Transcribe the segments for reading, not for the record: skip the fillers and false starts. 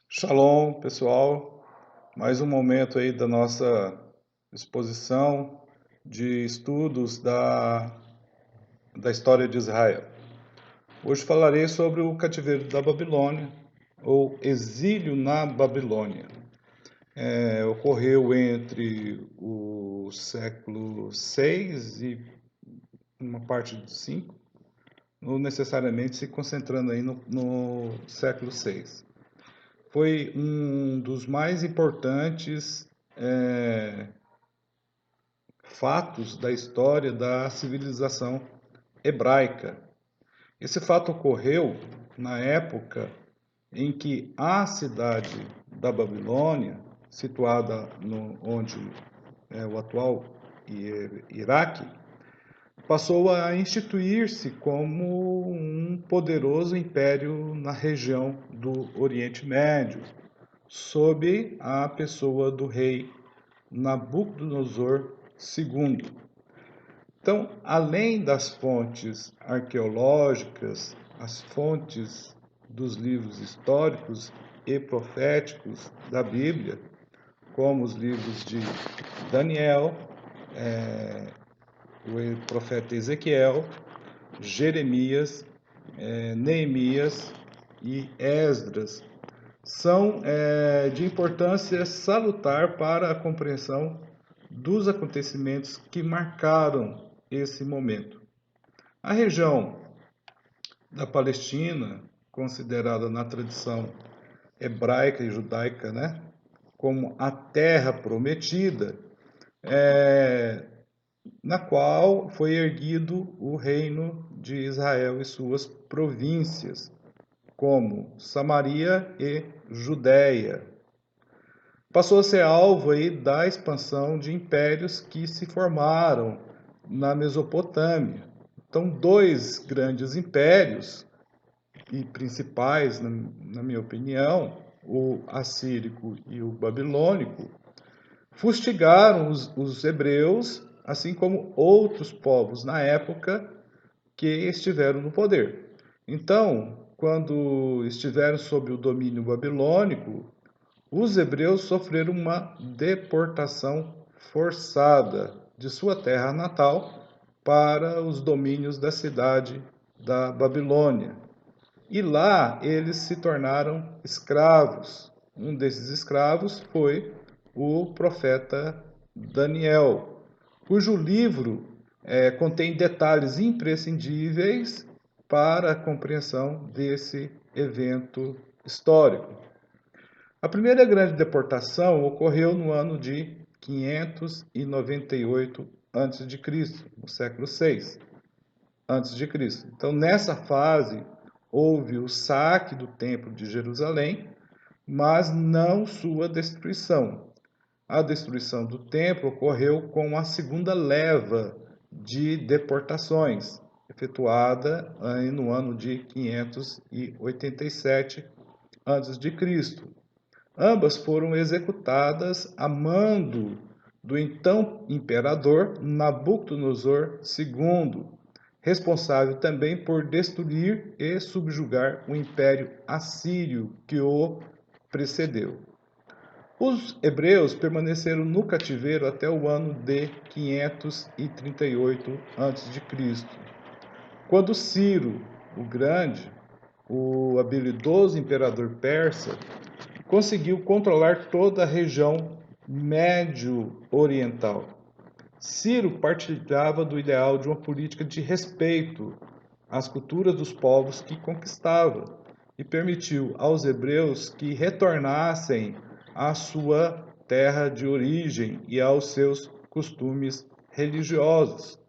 Shalom, pessoal. Mais um momento aí da nossa exposição de estudos da história de Israel. Hoje falarei sobre o cativeiro da Babilônia, ou exílio na Babilônia. Ocorreu entre o século 6 e uma parte do 5, não necessariamente se concentrando aí no século 6. Foi um dos mais importantes fatos da história da civilização hebraica. Esse fato ocorreu na época em que a cidade da Babilônia, situada onde é o atual Iraque, passou a instituir-se como um poderoso império na região do Oriente Médio, sob a pessoa do rei Nabucodonosor II. Então, além das fontes arqueológicas, as fontes dos livros históricos e proféticos da Bíblia, como os livros de Daniel, o profeta Ezequiel, Jeremias, Neemias e Esdras, são de importância salutar para a compreensão dos acontecimentos que marcaram esse momento. A região da Palestina, considerada na tradição hebraica e judaica, né, como a terra prometida, na qual foi erguido o reino de Israel e suas províncias, como Samaria e Judéia. Passou a ser alvo aí da expansão de impérios que se formaram na Mesopotâmia. Então, dois grandes impérios, e principais, na minha opinião, o assírico e o babilônico, fustigaram os hebreus, assim como outros povos na época que estiveram no poder. Então, quando estiveram sob o domínio babilônico, os hebreus sofreram uma deportação forçada de sua terra natal para os domínios da cidade da Babilônia. E lá eles se tornaram escravos. Um desses escravos foi o profeta Daniel, cujo livro contém detalhes imprescindíveis para a compreensão desse evento histórico. A primeira grande deportação ocorreu no ano de 598 a.C., no século 6 a.C. Então, nessa fase, houve o saque do Templo de Jerusalém, mas não sua destruição. A destruição do templo ocorreu com a segunda leva de deportações, efetuada no ano de 587 a.C. Ambas foram executadas a mando do então imperador Nabucodonosor II, responsável também por destruir e subjugar o Império Assírio que o precedeu. Os hebreus permaneceram no cativeiro até o ano de 538 a.C., quando Ciro o Grande, o habilidoso imperador persa, conseguiu controlar toda a região médio-oriental. Ciro partilhava do ideal de uma política de respeito às culturas dos povos que conquistava e permitiu aos hebreus que retornassem à sua terra de origem e aos seus costumes religiosos.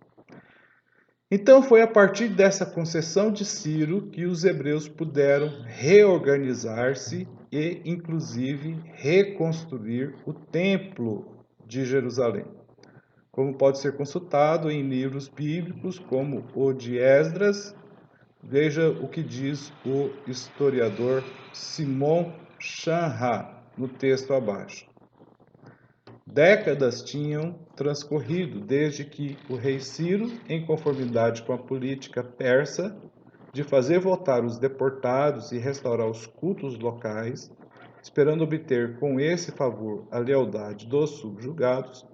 Então foi a partir dessa concessão de Ciro que os hebreus puderam reorganizar-se e, inclusive, reconstruir o Templo de Jerusalém, como pode ser consultado em livros bíblicos como o de Esdras. Veja o que diz o historiador Simon Chanra no texto abaixo. Décadas tinham transcorrido desde que o rei Ciro, em conformidade com a política persa de fazer voltar os deportados e restaurar os cultos locais, esperando obter com esse favor a lealdade dos subjugados,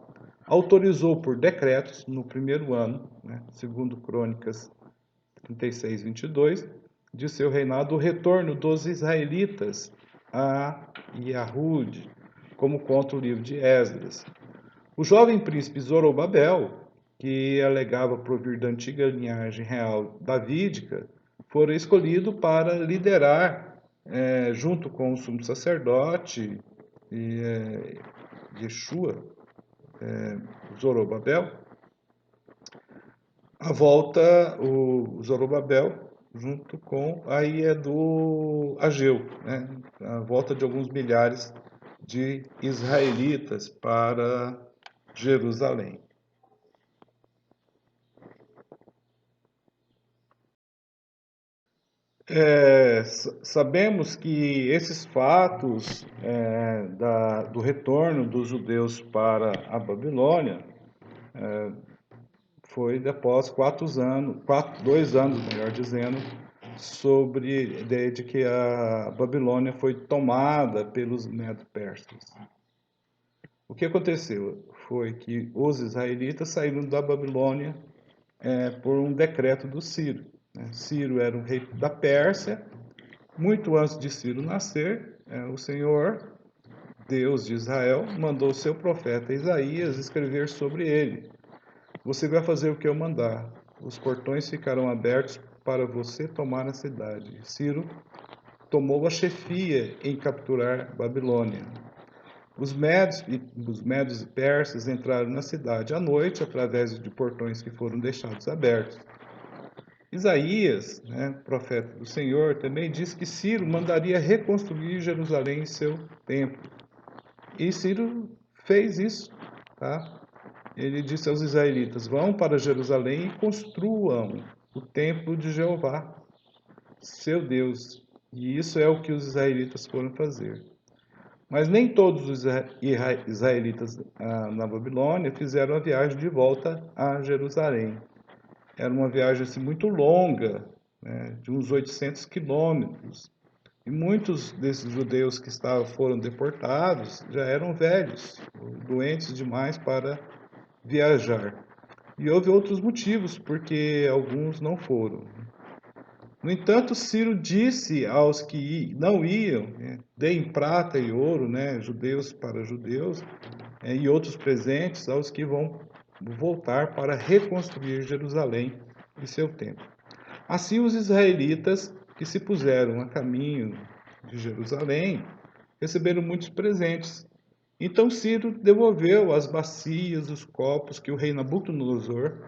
autorizou por decretos, no primeiro ano, segundo Crônicas 36, 22, de seu reinado, o retorno dos israelitas a Yahud, como conta o livro de Esdras. O jovem príncipe Zorobabel, que alegava provir da antiga linhagem real davídica, fora escolhido para liderar, junto com o sumo sacerdote Yeshua, Zorobabel, a volta, o Zorobabel, junto com, aí é do Ageu, a volta de alguns milhares de israelitas para Jerusalém. Sabemos que esses fatos do retorno dos judeus para a Babilônia foi após 2 anos, melhor dizendo, desde que a Babilônia foi tomada pelos medo-persas. O que aconteceu foi que os israelitas saíram da Babilônia por um decreto do Ciro. Ciro era o rei da Pérsia. Muito antes de Ciro nascer, o Senhor, Deus de Israel, mandou seu profeta Isaías escrever sobre ele: você vai fazer o que eu mandar. Os portões ficarão abertos para você tomar a cidade. Ciro tomou a chefia em capturar Babilônia. Os medos e persas entraram na cidade à noite através de portões que foram deixados abertos. Isaías, profeta do Senhor, também disse que Ciro mandaria reconstruir Jerusalém e seu templo. E Ciro fez isso, tá? Ele disse aos israelitas: vão para Jerusalém e construam o templo de Jeová, seu Deus. E isso é o que os israelitas foram fazer. Mas nem todos os israelitas na Babilônia fizeram a viagem de volta a Jerusalém. Era uma viagem assim, muito longa, de uns 800 quilômetros. E muitos desses judeus que foram deportados já eram velhos, doentes demais para viajar. E houve outros motivos porque alguns não foram. No entanto, Ciro disse aos que não iam, deem prata e ouro, judeus para judeus, e outros presentes aos que vão voltar para reconstruir Jerusalém e seu templo. Assim, os israelitas que se puseram a caminho de Jerusalém receberam muitos presentes. Então Ciro devolveu as bacias, os copos que o rei Nabucodonosor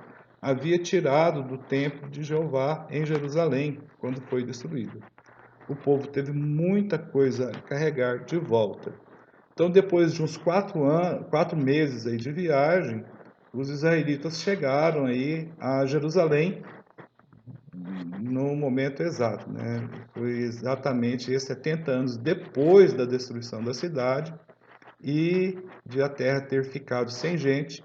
havia tirado do templo de Jeová em Jerusalém, quando foi destruído. O povo teve muita coisa a carregar de volta. Então, depois de uns 4 meses aí de viagem, os israelitas chegaram aí a Jerusalém no momento exato, Foi exatamente 70 anos depois da destruição da cidade e de a terra ter ficado sem gente,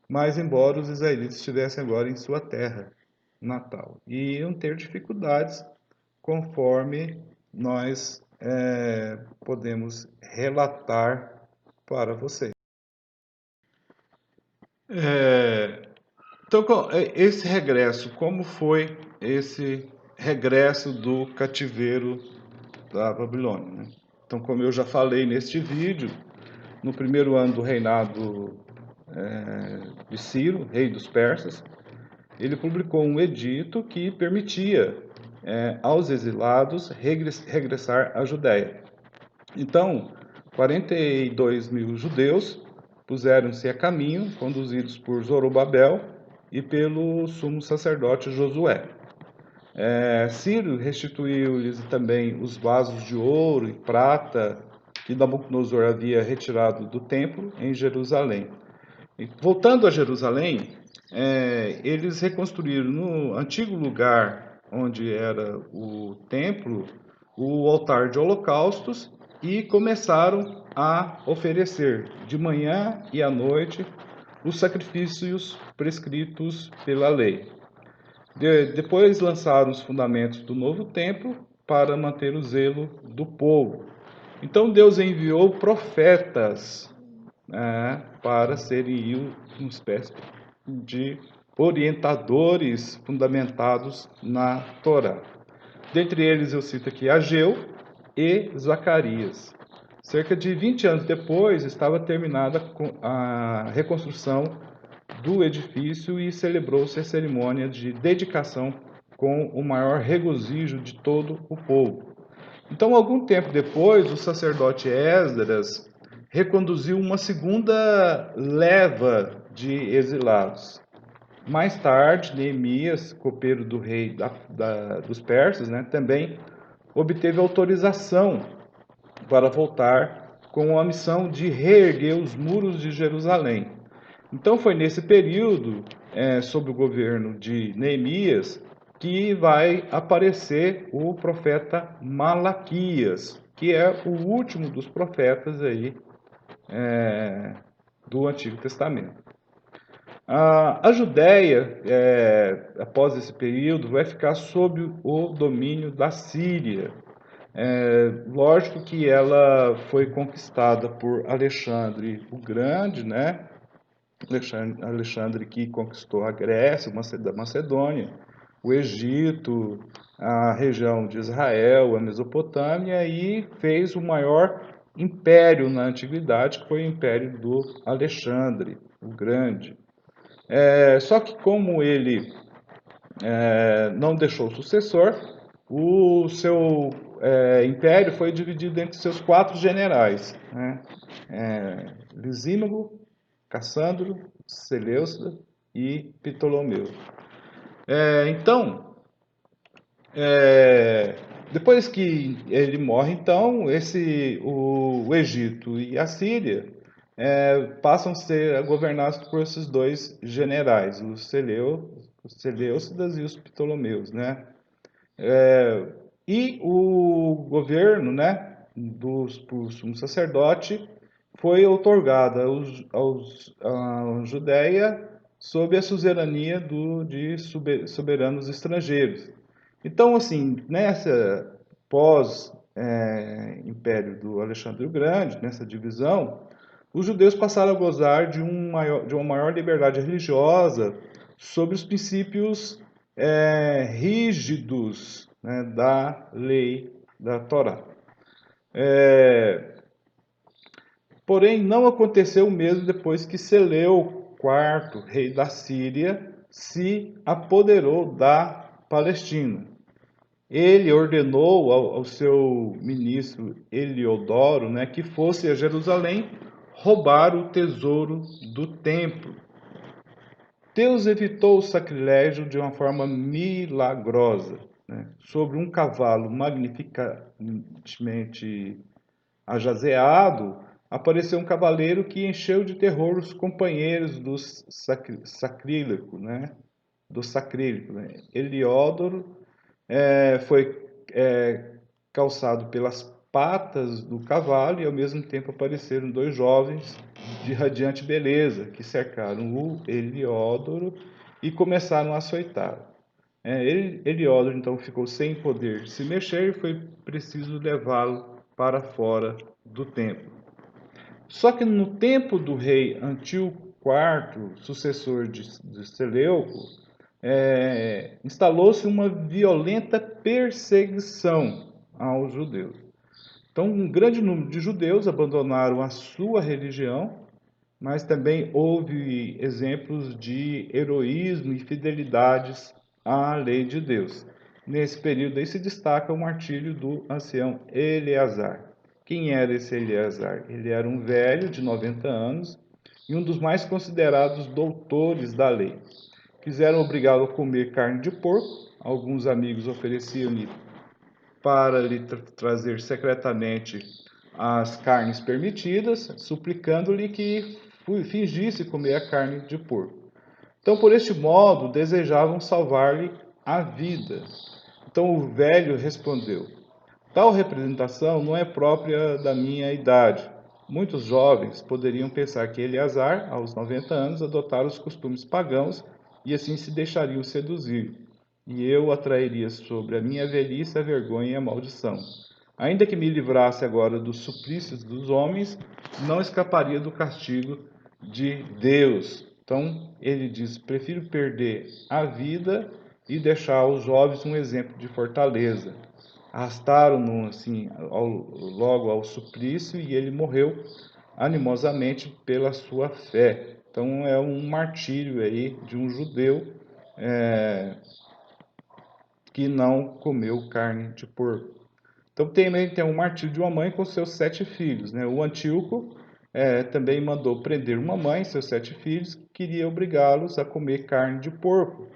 mas embora os israelitas estivessem agora em sua terra natal. E iam ter dificuldades conforme nós podemos relatar para vocês. Então, esse regresso, como foi esse regresso do cativeiro da Babilônia? Então, como eu já falei neste vídeo, no primeiro ano do reinado de Ciro, rei dos persas, ele publicou um edito que permitia aos exilados regressar à Judéia. Então, 42 mil judeus puseram-se a caminho, conduzidos por Zorobabel e pelo sumo sacerdote Josué. Ciro restituiu-lhes também os vasos de ouro e prata que Nabucodonosor havia retirado do templo em Jerusalém. E, voltando a Jerusalém, eles reconstruíram no antigo lugar onde era o templo o altar de holocaustos e começaram a oferecer de manhã e à noite os sacrifícios prescritos pela lei. Depois lançaram os fundamentos do novo templo para manter o zelo do povo. Então Deus enviou profetas, né, para serem uma espécie de orientadores fundamentados na Torá. Dentre eles eu cito aqui Ageu e Zacarias. Cerca de 20 anos depois estava terminada a reconstrução do edifício e celebrou-se a cerimônia de dedicação com o maior regozijo de todo o povo. Então, algum tempo depois, o sacerdote Esdras reconduziu uma segunda leva de exilados. Mais tarde, Neemias, copeiro do rei dos persas, né, também obteve autorização para voltar com a missão de reerguer os muros de Jerusalém. Então foi nesse período, sob o governo de Neemias, que vai aparecer o profeta Malaquias, que é o último dos profetas aí, do Antigo Testamento. A Judéia, após esse período, vai ficar sob o domínio da Síria. Lógico que ela foi conquistada por Alexandre o Grande, né? Alexandre que conquistou a Grécia, da Macedônia, o Egito, a região de Israel, a Mesopotâmia, e fez o maior império na antiguidade, que foi o império do Alexandre o Grande. Só que como ele não deixou sucessor, o seu império foi dividido entre seus 4 generais, né? Lisímago, Cassandro, Seleucida e Ptolomeu. Então, depois que ele morre, então, o Egito e a Síria passam a ser governados por esses 2 generais, os Seleucidas e os Ptolomeus, né? E o governo, né, por sumo sacerdote foi outorgado à Judéia sob a suzerania de soberanos estrangeiros. Então, assim, nessa pós-império do Alexandre o Grande, nessa divisão, os judeus passaram a gozar de uma maior liberdade religiosa sobre os princípios rígidos, né, da lei da Torá. Porém, não aconteceu o mesmo depois que Seleuco IV, rei da Síria, se apoderou da Palestina. Ele ordenou ao seu ministro Heliodoro, né, que fosse a Jerusalém roubar o tesouro do templo. Deus evitou o sacrilégio de uma forma milagrosa, né? Sobre um cavalo magnificamente ajazeado, apareceu um cavaleiro que encheu de terror os companheiros do sacrílego, né? Heliódoro foi calçado pelas patas do cavalo e ao mesmo tempo apareceram 2 jovens de radiante beleza que cercaram o Heliódoro e começaram a açoitá-lo. Heliódoro então ficou sem poder se mexer e foi preciso levá-lo para fora do templo. Só que no tempo do rei Antíoco IV, sucessor de Seleuco, instalou-se uma violenta perseguição aos judeus. Então, um grande número de judeus abandonaram a sua religião, mas também houve exemplos de heroísmo e fidelidades à lei de Deus. Nesse período aí se destaca o martírio do ancião Eleazar. Quem era esse Eleazar? Ele era um velho de 90 anos e um dos mais considerados doutores da lei. Quiseram obrigá-lo a comer carne de porco. Alguns amigos ofereciam-lhe para lhe trazer secretamente as carnes permitidas, suplicando-lhe que fingisse comer a carne de porco. Então, por este modo, desejavam salvar-lhe a vida. Então o velho respondeu: tal representação não é própria da minha idade. Muitos jovens poderiam pensar que Eleazar, aos 90 anos, adotara os costumes pagãos e assim se deixariam seduzir, e eu atrairia sobre a minha velhice a vergonha e a maldição. Ainda que me livrasse agora dos suplícios dos homens, não escaparia do castigo de Deus. Então, ele diz: prefiro perder a vida e deixar aos jovens um exemplo de fortaleza. Arrastaram-no assim, logo ao suplício e ele morreu animosamente pela sua fé. Então, é um martírio aí de um judeu que não comeu carne de porco. Então também tem um martírio de uma mãe com seus 7 filhos. Né? O Antíoco também mandou prender uma mãe e seus 7 filhos, que queria obrigá-los a comer carne de porco.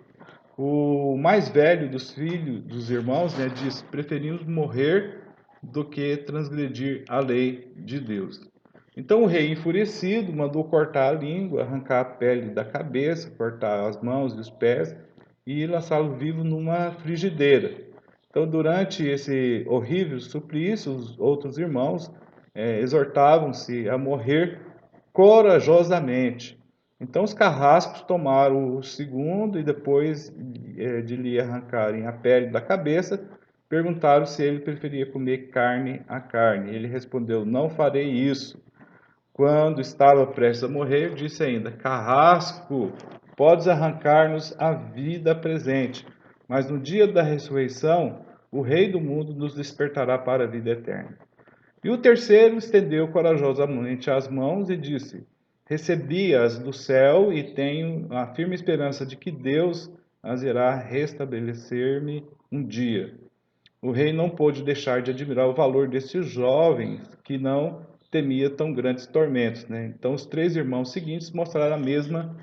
O mais velho dos filhos, dos irmãos, né, diz: preferimos morrer do que transgredir a lei de Deus. Então o rei, enfurecido, mandou cortar a língua, arrancar a pele da cabeça, cortar as mãos e os pés e lançá-lo vivo numa frigideira. Então, durante esse horrível suplício, os outros irmãos exortavam-se a morrer corajosamente. Então, os carrascos tomaram o segundo e, depois de lhe arrancarem a pele da cabeça, perguntaram se ele preferia comer carne a carne. Ele respondeu: não farei isso. Quando estava prestes a morrer, disse ainda: carrasco, podes arrancar-nos a vida presente, mas no dia da ressurreição, o Rei do mundo nos despertará para a vida eterna. E o terceiro estendeu corajosamente as mãos e disse: recebi-as do céu e tenho a firme esperança de que Deus as irá restabelecer-me um dia. O rei não pôde deixar de admirar o valor desses jovens que não temia tão grandes tormentos. Né? Então, os 3 irmãos seguintes mostraram a mesma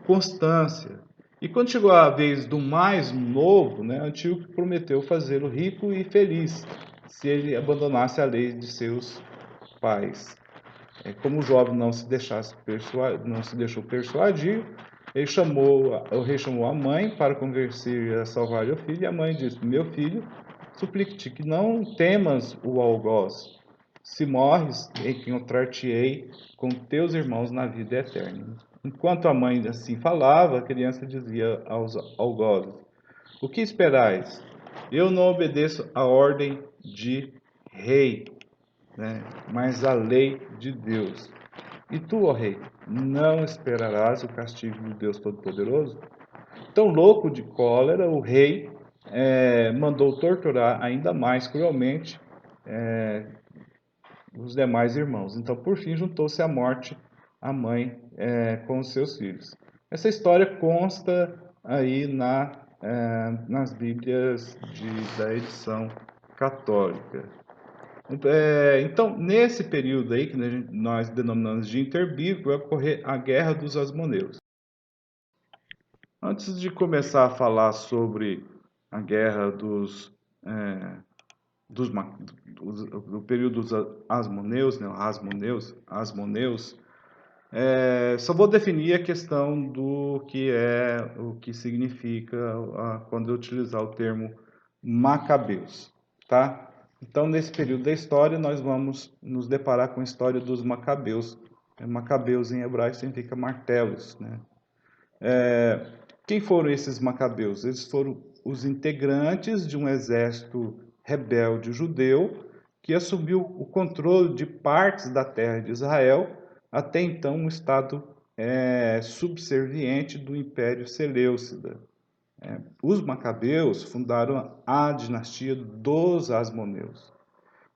constância. E quando chegou a vez do mais novo, né, Antíoco prometeu fazê-lo rico e feliz se ele abandonasse a lei de seus pais. Como o jovem não se deixou persuadir, o rei chamou a mãe para convencer a salvar o filho, e a mãe disse: meu filho, suplico-te que não temas o algoz. Se morres, encontrar-te-ei com teus irmãos na vida eterna. Enquanto a mãe assim falava, a criança dizia aos algozes: o que esperais? Eu não obedeço a ordem de rei, né, mas a lei de Deus. E tu, ó rei, não esperarás o castigo do Deus Todo-Poderoso? Tão louco de cólera, o rei mandou torturar ainda mais cruelmente os demais irmãos. Então, por fim, juntou-se à morte a mãe com os seus filhos. Essa história consta aí nas Bíblias da edição católica. Então, nesse período aí, que nós denominamos de interbíblico, vai ocorrer a Guerra dos Asmoneus. Antes de começar a falar sobre a Guerra do período dos Asmoneus, né, Asmoneus, só vou definir a questão do que o que significa quando eu utilizar o termo Macabeus, tá? Então, nesse período da história, nós vamos nos deparar com a história dos Macabeus. Macabeus em hebraico significa martelos, né? Quem foram esses Macabeus? Eles foram os integrantes de um exército rebelde judeu que assumiu o controle de partes da terra de Israel, até então um estado subserviente do Império Seleucida. Os Macabeus fundaram a dinastia dos Asmoneus,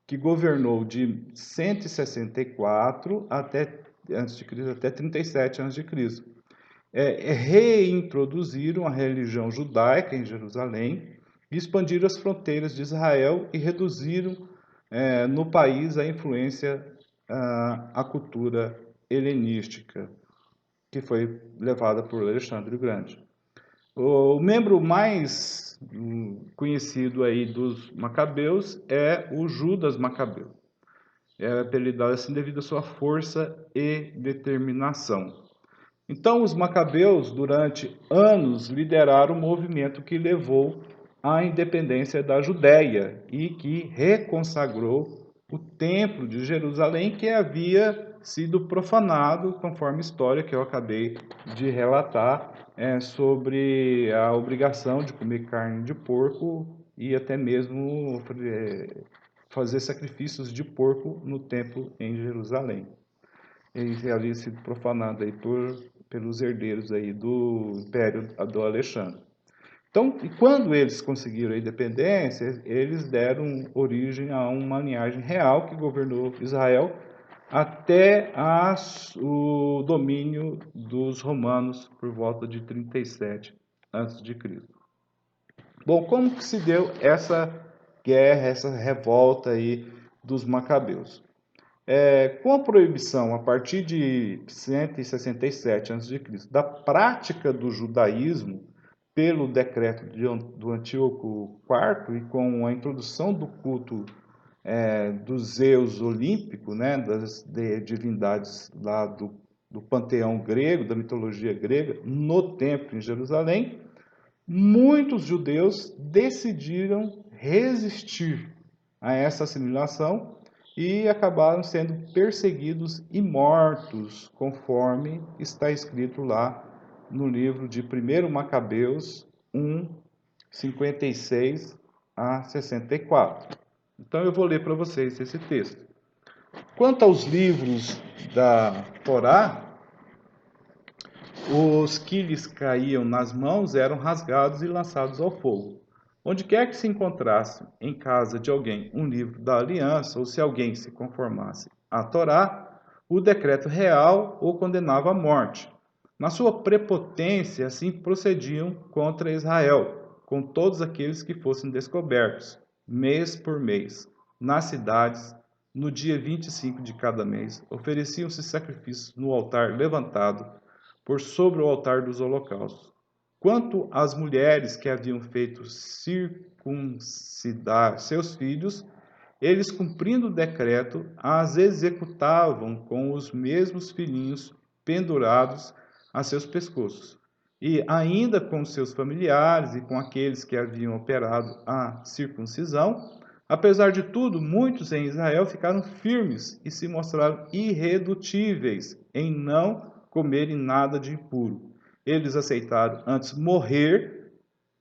que governou de 164 a.C. até 37 a.C. Reintroduziram a religião judaica em Jerusalém, expandiram as fronteiras de Israel e reduziram no país a influência, a cultura helenística, que foi levada por Alexandre o Grande. O membro mais conhecido aí dos Macabeus é o Judas Macabeu. É apelidado assim devido à sua força e determinação. Então, os Macabeus, durante anos, lideraram o movimento que levou à independência da Judéia e que reconsagrou o Templo de Jerusalém, que havia sido profanado, conforme a história que eu acabei de relatar, sobre a obrigação de comer carne de porco e até mesmo fazer sacrifícios de porco no templo em Jerusalém. Ele havia sido profanado aí pelos herdeiros aí do Império do Alexandre. Então, e quando eles conseguiram a independência, eles deram origem a uma linhagem real que governou Israel até o domínio dos romanos por volta de 37 a.C. Bom, como que se deu essa guerra, essa revolta aí dos macabeus? Com a proibição, a partir de 167 a.C., da prática do judaísmo pelo decreto do Antíoco IV e com a introdução do culto dos Zeus olímpico, né, das divindades lá do panteão grego, da mitologia grega, no templo em Jerusalém, muitos judeus decidiram resistir a essa assimilação e acabaram sendo perseguidos e mortos, conforme está escrito lá no livro de 1 Macabeus 1, 56 a 64. Então eu vou ler para vocês esse texto. Quanto aos livros da Torá, os que lhes caíam nas mãos eram rasgados e lançados ao fogo. Onde quer que se encontrasse em casa de alguém um livro da aliança, ou se alguém se conformasse à Torá, o decreto real o condenava à morte. Na sua prepotência, assim procediam contra Israel, com todos aqueles que fossem descobertos, mês por mês, nas cidades, no dia 25 de cada mês, ofereciam-se sacrifícios no altar levantado por sobre o altar dos holocaustos. Quanto às mulheres que haviam feito circuncidar seus filhos, eles, cumprindo o decreto, as executavam com os mesmos filhinhos pendurados a seus pescoços. E ainda com seus familiares e com aqueles que haviam operado a circuncisão, apesar de tudo, muitos em Israel ficaram firmes e se mostraram irredutíveis em não comerem nada de impuro. Eles aceitaram antes morrer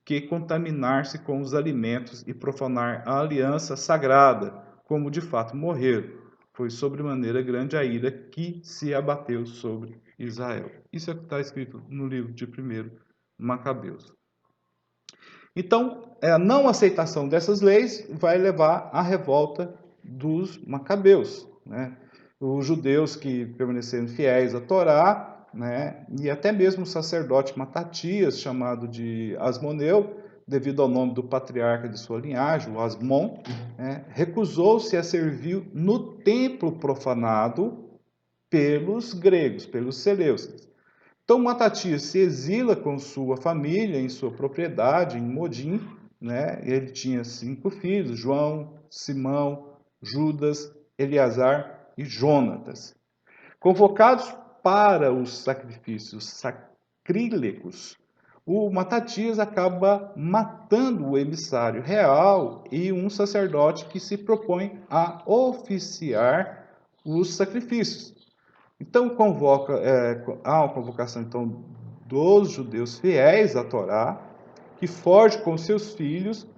que contaminar-se com os alimentos e profanar a aliança sagrada, como de fato morreram. Foi sobremaneira grande a ira que se abateu sobre Israel. Isso é o que está escrito no livro de 1 Macabeus. Então, a não aceitação dessas leis vai levar à revolta dos macabeus, né? Os judeus que permaneceram fiéis à Torá, né? E até mesmo o sacerdote Matatias, chamado de Asmoneu, devido ao nome do patriarca de sua linhagem, o Asmon, né? Recusou-se a servir no templo profanado pelos gregos, pelos Seleucidas. Então, Matatias se exila com sua família em sua propriedade, em Modim, né? Ele tinha 5 filhos, João, Simão, Judas, Eleazar e Jonatas. Convocados para os sacrifícios sacrílegos, o Matatias acaba matando o emissário real e um sacerdote que se propõe a oficiar os sacrifícios. Então, há uma convocação então, dos judeus fiéis à Torá, que foge com seus filhos,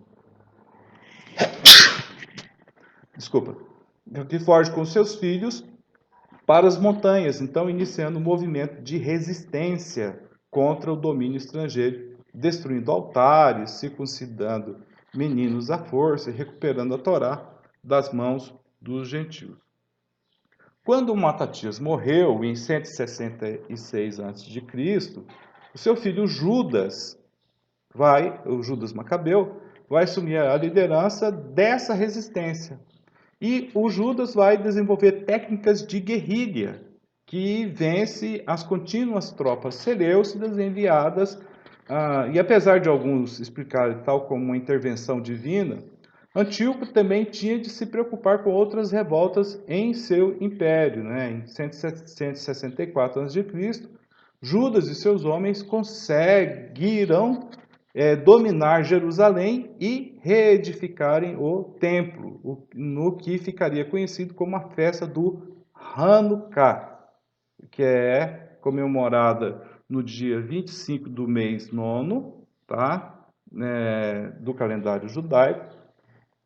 que foge com seus filhos para as montanhas, então iniciando um movimento de resistência contra o domínio estrangeiro, destruindo altares, circuncidando meninos à força e recuperando a Torá das mãos dos gentios. Quando Matatias morreu em 166 a.C., o seu filho Judas o Judas Macabeu, vai assumir a liderança dessa resistência. E o Judas vai desenvolver técnicas de guerrilha, que vence as contínuas tropas seleucidas enviadas, e apesar de alguns explicarem tal como uma intervenção divina, Antíoco também tinha de se preocupar com outras revoltas em seu império. Né? Em 164 a.C., Judas e seus homens conseguiram dominar Jerusalém e reedificarem o templo, no que ficaria conhecido como a festa do Hanukkah, que é comemorada no dia 25 do mês nono, tá? Do calendário judaico,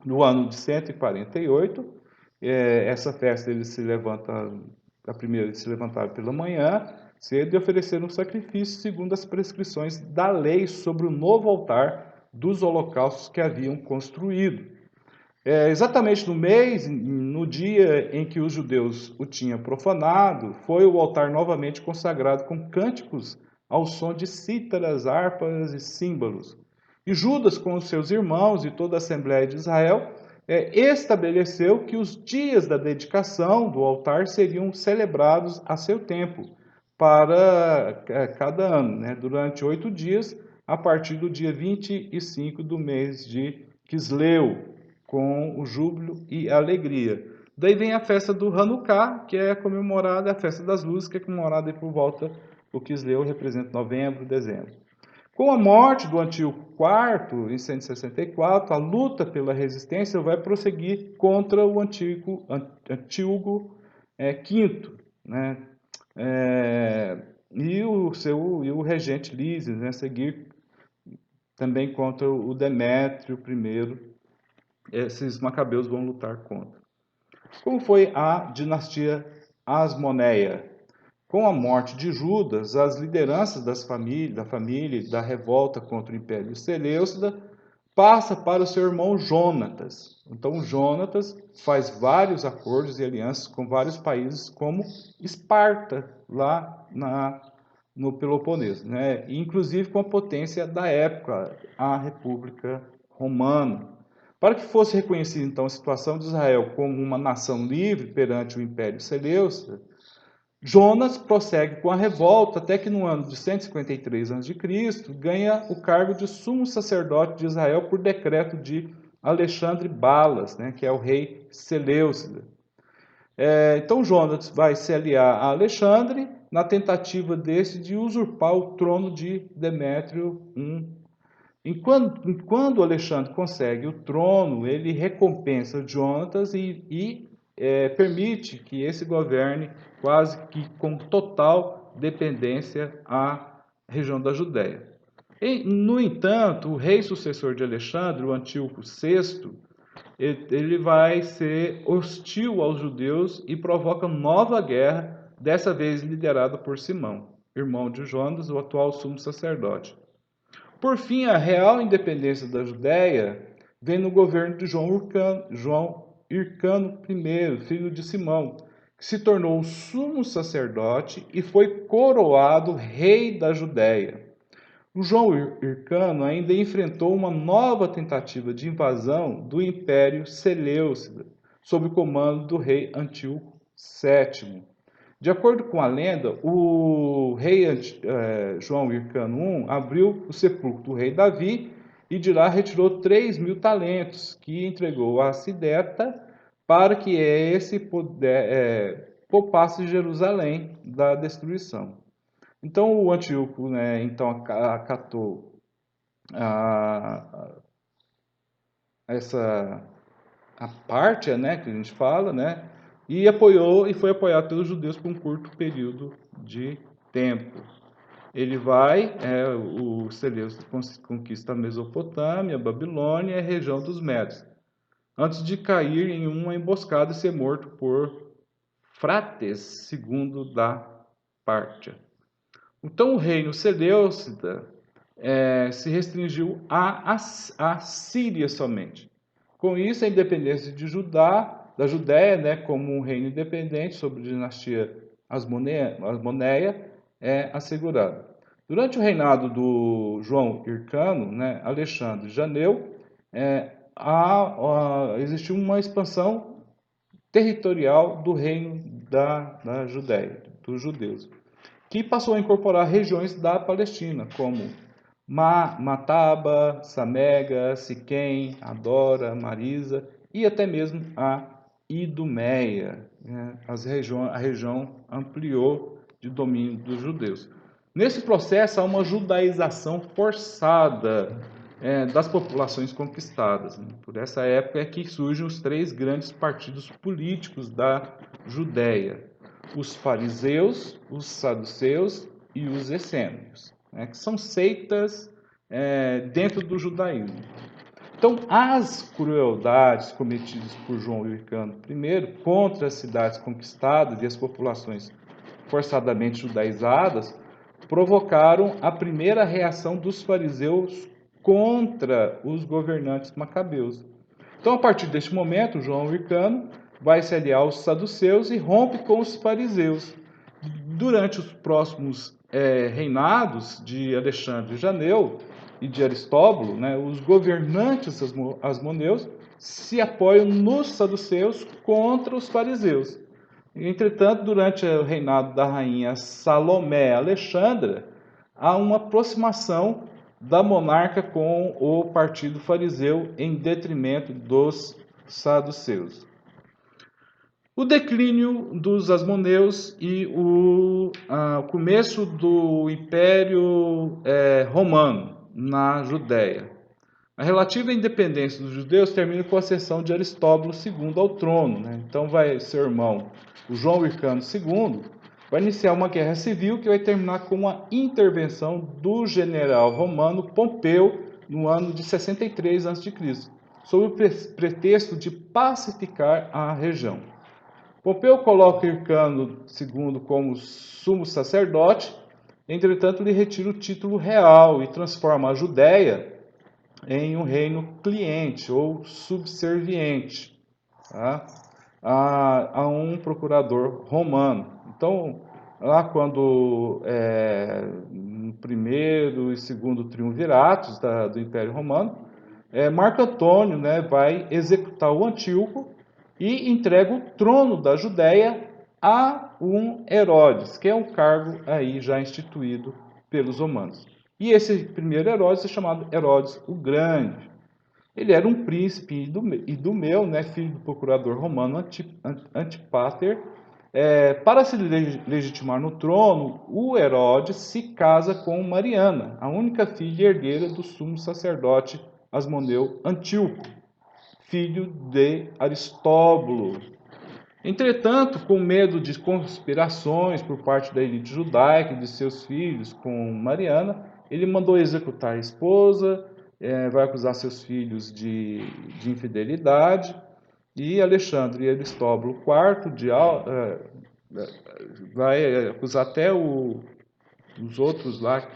No ano de 148, essa festa eles se levantam, a primeira eles se levantaram pela manhã cedo e ofereceram um sacrifício segundo as prescrições da lei sobre o novo altar dos holocaustos que haviam construído. Exatamente no mês, no dia em que os judeus o tinham profanado, foi o altar novamente consagrado com cânticos ao som de cítaras, harpas e símbolos. E Judas, com os seus irmãos e toda a Assembleia de Israel, estabeleceu que os dias da dedicação do altar seriam celebrados a seu tempo, para cada ano, né, durante 8 dias, a partir do dia 25 do mês de Quisleu, com o júbilo e a alegria. Daí vem a festa do Hanukkah, que é comemorada, a festa das luzes, que é comemorada por volta, o Quisleu representa novembro, dezembro. Com a morte do Antíoco IV, em 164, a luta pela resistência vai prosseguir contra o Antíoco V, né? E o regente Lísias, né? Seguir também contra o Demétrio I. Esses macabeus vão lutar contra. Como foi a dinastia Asmoneia? Com a morte de Judas, as lideranças da família e da revolta contra o Império Seleucida passa para o seu irmão Jonatas. Então, Jonatas faz vários acordos e alianças com vários países, como Esparta, lá no Peloponeso, né? Inclusive com a potência da época, a República Romana. Para que fosse reconhecida, então, a situação de Israel como uma nação livre perante o Império Seleucida, Jonas prossegue com a revolta até que no ano de 153 a.C. ganha o cargo de sumo sacerdote de Israel por decreto de Alexandre Balas, né, que é o rei Seleucida. Então Jonas vai se aliar a Alexandre na tentativa desse de usurpar o trono de Demétrio I. Quando Alexandre consegue o trono, ele recompensa Jonatas e permite que esse governe quase que com total dependência à região da Judéia. No entanto, o rei sucessor de Alexandre, o Antíoco VI, ele vai ser hostil aos judeus e provoca nova guerra, dessa vez liderada por Simão, irmão de Jonas, o atual sumo sacerdote. Por fim, a real independência da Judéia vem no governo de João Hircano I, filho de Simão, que se tornou sumo sacerdote e foi coroado rei da Judéia. O João Hircano ainda enfrentou uma nova tentativa de invasão do Império Seleucida, sob o comando do rei Antíoco VII. De acordo com a lenda, o rei João Hircano I abriu o sepulcro do rei Davi e de lá retirou 3.000 talentos, que entregou a Sideta para que esse poupasse Jerusalém da destruição. Então o Antíoco, né, então acatou a parte, né, que a gente fala, né, e foi apoiado pelos judeus por um curto período de tempo. Ele vai, o Seleucida conquista a Mesopotâmia, a Babilônia e a região dos Medos, antes de cair em uma emboscada e ser morto por Frates II da Pártia. Então o reino Seleucida se restringiu à Síria somente. Com isso, a independência da Judéia, né, como um reino independente sob a dinastia Asmoneia, é assegurada. Durante o reinado do João Hircano, né, Alexandre Janeu, existiu uma expansão territorial do reino da Judéia, dos judeus, que passou a incorporar regiões da Palestina, como Mataba, Samega, Siquém, Adora, Marisa e até mesmo a Idumeia. Né? A região ampliou de domínio dos judeus. Nesse processo, há uma judaização forçada das populações conquistadas. Né? Por essa época é que surgem os 3 grandes partidos políticos da Judéia: os fariseus, os saduceus e os essênios, né, que são seitas dentro do judaísmo. Então, as crueldades cometidas por João Hircano I contra as cidades conquistadas e as populações forçadamente judaizadas provocaram a primeira reação dos fariseus contra os governantes macabeus. Então, a partir deste momento, João Hircano vai se aliar aos saduceus e rompe com os fariseus. Durante os próximos reinados de Alexandre Janeu e de Aristóbulo, né, os governantes asmoneus se apoiam nos saduceus contra os fariseus. Entretanto, durante o reinado da rainha Salomé Alexandra, há uma aproximação da monarca com o partido fariseu em detrimento dos saduceus. O declínio dos asmoneus e o começo do Império Romano na Judéia. A relativa independência dos judeus termina com a ascensão de Aristóbulo II ao trono. Né? Então, seu irmão, o João Hircano II, vai iniciar uma guerra civil que vai terminar com a intervenção do general romano Pompeu no ano de 63 a.C., sob o pretexto de pacificar a região. Pompeu coloca Hircano II como sumo sacerdote, entretanto, lhe retira o título real e transforma a Judéia em um reino cliente ou subserviente, tá? a um procurador romano. Então, lá quando no primeiro e segundo triunviratos do Império Romano, Marco Antônio, né, vai executar o Antíoco e entrega o trono da Judéia a um Herodes, que é um cargo aí já instituído pelos romanos. E esse primeiro Herodes é chamado Herodes o Grande. Ele era um príncipe idumeu, né, filho do procurador romano Antipater. Para se legitimar no trono, o Herodes se casa com Mariana, a única filha herdeira do sumo sacerdote asmoneu Antíoco, filho de Aristóbulo. Entretanto, com medo de conspirações por parte da elite judaica e de seus filhos com Mariana, ele mandou executar a esposa, vai acusar seus filhos de infidelidade, e Alexandre e Aristóbulo IV vai acusar até os outros lá,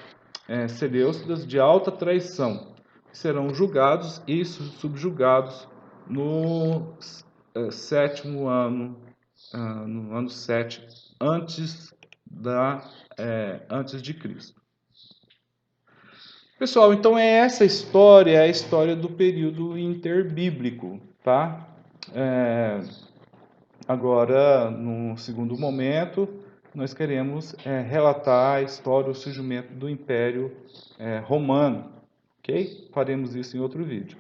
Seleucidas, de alta traição, que serão julgados e subjugados no sétimo ano, no ano 7 antes de Cristo. Pessoal, então essa história, é a história do período interbíblico, tá? Agora, no segundo momento, nós queremos relatar a história, o surgimento do Império Romano, ok? Faremos isso em outro vídeo.